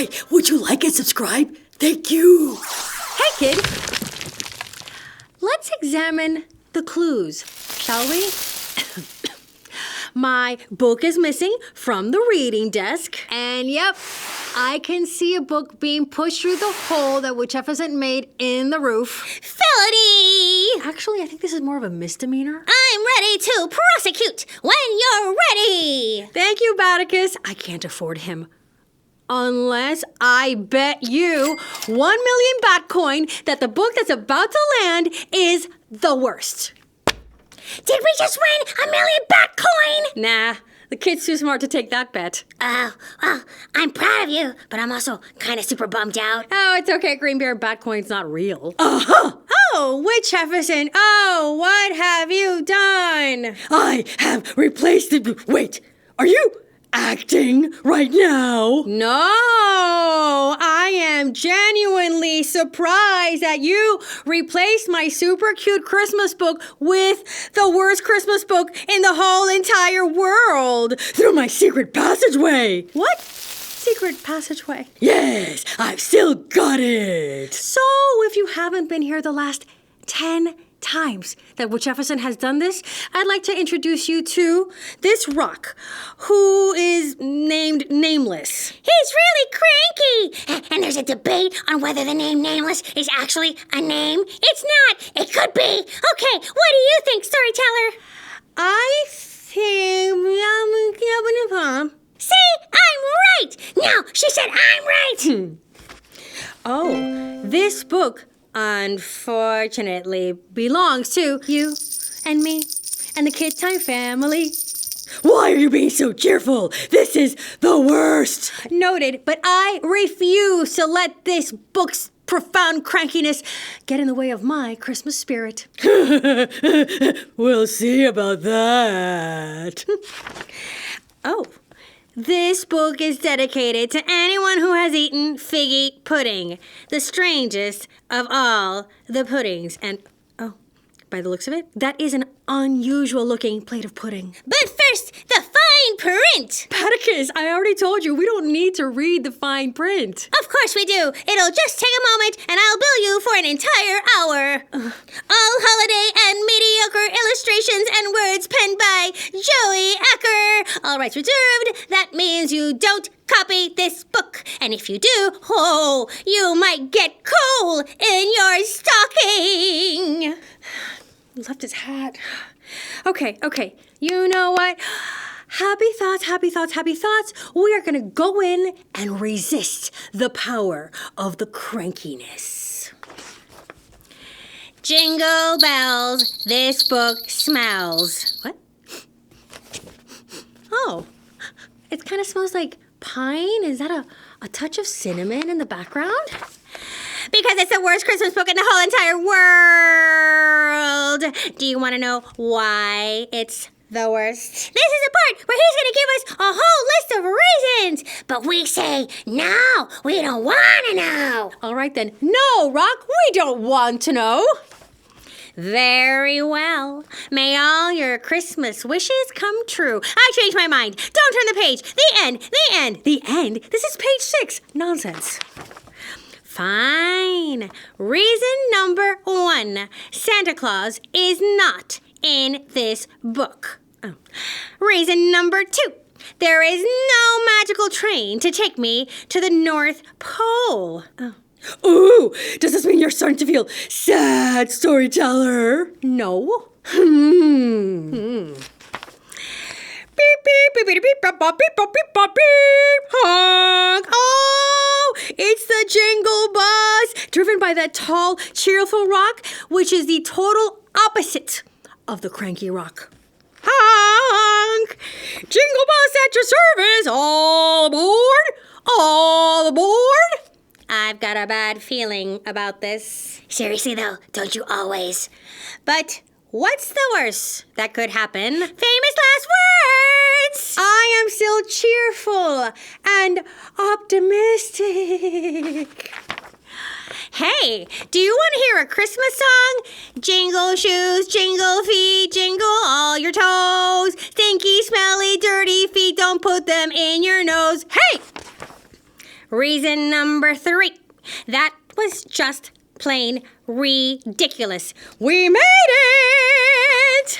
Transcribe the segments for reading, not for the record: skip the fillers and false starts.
Hi, would you like and subscribe? Thank you. Hey, kid. Let's examine the clues, shall we? My book is missing from the reading desk. And yep, I can see a book being pushed through the hole that Witcheficent made in the roof. Felony! Actually, I think this is more of a misdemeanor. I'm ready to prosecute when you're ready! Thank you, Batticus. I can't afford him. Unless I bet you 1 million bat coin that the book that's about to land is the worst. Did we just win 1 million bat coin? Nah, the kid's too smart to take that bet. Oh, well, I'm proud of you, but I'm also kind of super bummed out. Oh, it's okay, Green Bear. Bat coin's not real. Uh-huh. Oh, Witcheficent. Oh, what have you done? I have replaced the... Wait, are you acting right now? No, I am genuinely surprised that you replaced my super cute Christmas book with the worst Christmas book in the whole entire world. Through my secret passageway. What? Secret passageway? Yes, I've still got it. So, if you haven't been here the last 10 times that Witcheficent has done this, I'd like to introduce you to this rock, who is named Nameless. He's really cranky! And there's a debate on whether the name Nameless is actually a name. It's not! It could be! Okay, what do you think, StoryTeller? I think... See? I'm right! No, she said I'm right! Oh, this book unfortunately belongs to you and me and the KidTime family. Why are you being so cheerful? This is the worst. Noted, but I refuse to let this book's profound crankiness get in the way of my Christmas spirit. We'll see about that. Oh, this book is dedicated to anyone who has eaten figgy pudding, the strangest of all the puddings. And, oh, by the looks of it, that is an unusual looking plate of pudding. But first, the fine print! Patticus, I already told you we don't need to read the fine print. Of course we do. It'll just take a moment, and I'll bill you for an entire hour. All holiday and mediocre illustrations and words penned by Joey Acker. All rights reserved. That means you don't copy this book. And if you do, oh, you might get coal in your stocking. Left his hat. Okay. You know what? Happy thoughts. We are going to go in and resist the power of the crankiness. Jingle bells, this book smells. What? Oh, it kind of smells like pine. Is that a touch of cinnamon in the background? Because it's the worst Christmas book in the whole entire world. Do you want to know why it's the worst? This is the part where he's going to give us a whole list of reasons. But we say, no, we don't want to know. All right then. No, Rock, we don't want to know. Very well. May all your Christmas wishes come true. I changed my mind. Don't turn the page. The end. The end? This is page 6. Nonsense. Fine. Reason number 1. Santa Claus is not in this book. Oh. Reason number 2. There is no magical train to take me to the North Pole. Oh. Ooh, does this mean you're starting to feel sad, storyteller? No. Beep, beep, beep, beep, beep, beep, beep, beep, beep, beep, beep, honk. Oh, it's the Jingle Bus, driven by that tall, cheerful rock, which is the total opposite of the cranky rock. Honk! Jingle Bus at your service, all aboard! All aboard! I've got a bad feeling about this. Seriously, though, don't you always? But what's the worst that could happen? Famous last words! I am still cheerful and optimistic. Hey, do you want to hear a Christmas song? Jingle shoes, jingle feet, jingle all your toes. Stinky, smelly, dirty feet, don't put them in your nose. Hey! Reason number 3. That was just plain ridiculous. We made it!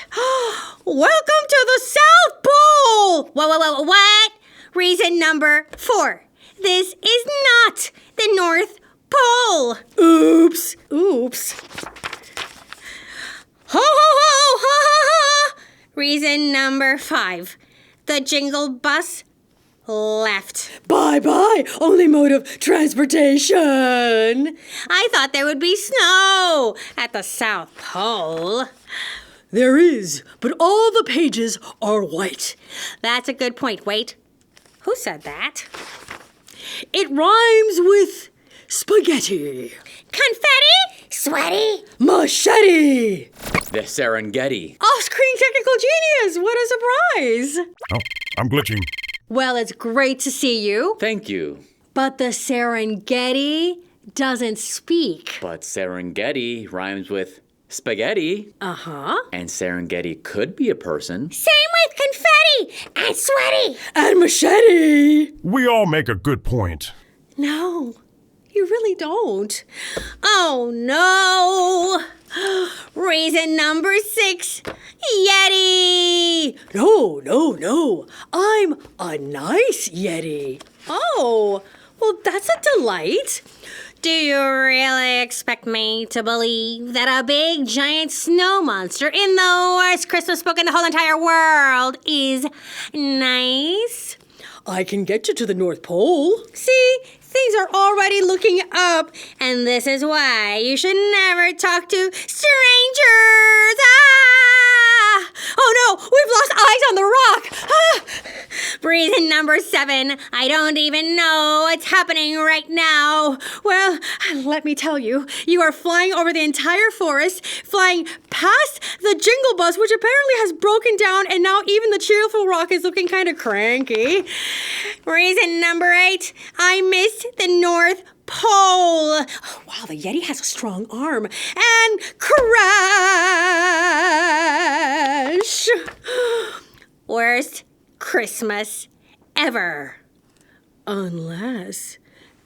Welcome to the South Pole! Whoa, what? Reason number 4. This is not the North Pole. Oops. Ho, ho, ho, ha, ha, ha. Reason number 5. The jingle bus left. Bye-bye, only mode of transportation. I thought there would be snow at the South Pole. There is, but all the pages are white. That's a good point. Wait, who said that? It rhymes with spaghetti, Confetti? Sweaty? machete. The Serengeti. Off-screen technical genius, what a surprise. Oh, I'm glitching. Well, it's great to see you, Thank you. but the Serengeti doesn't speak. But Serengeti rhymes with spaghetti. Uh-huh. And Serengeti could be a person. Same with confetti and sweaty. And machete. We all make a good point. No, you really don't. Oh no! Reason number 6. Yeti! No. I'm a nice Yeti. Oh, well, that's a delight. Do you really expect me to believe that a big giant snow monster in the worst Christmas book in the whole entire world is nice? I can get you to the North Pole. See, things are already looking up, and this is why you should never talk to strangers. Ah! Oh no, we've lost eyes on the rock. Ah! Reason number 7, I don't even know what's happening right now. Well, let me tell you, you are flying over the entire forest, flying past the jingle bus, which apparently has broken down, and now even the cheerful rock is looking kind of cranky. Reason number 8, I missed the North Pole. Wow, the Yeti has a strong arm. And crash! Worst Christmas ever. Unless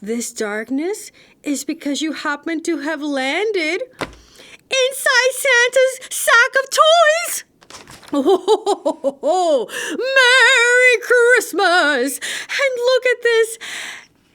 this darkness is because you happen to have landed inside Santa's sack of toys. Oh, Merry Christmas! And look at this.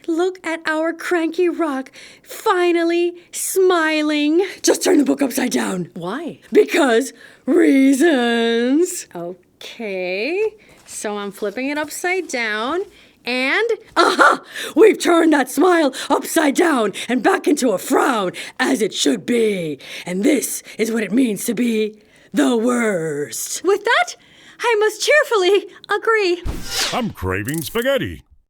Look at our cranky rock finally smiling. Just turn the book upside down. Why? Because reasons. Okay, so I'm flipping it upside down. And Aha! We've turned that smile upside down and back into a frown, as it should be. And this is what it means to be the worst. with that, I must cheerfully agree. I'm craving spaghetti.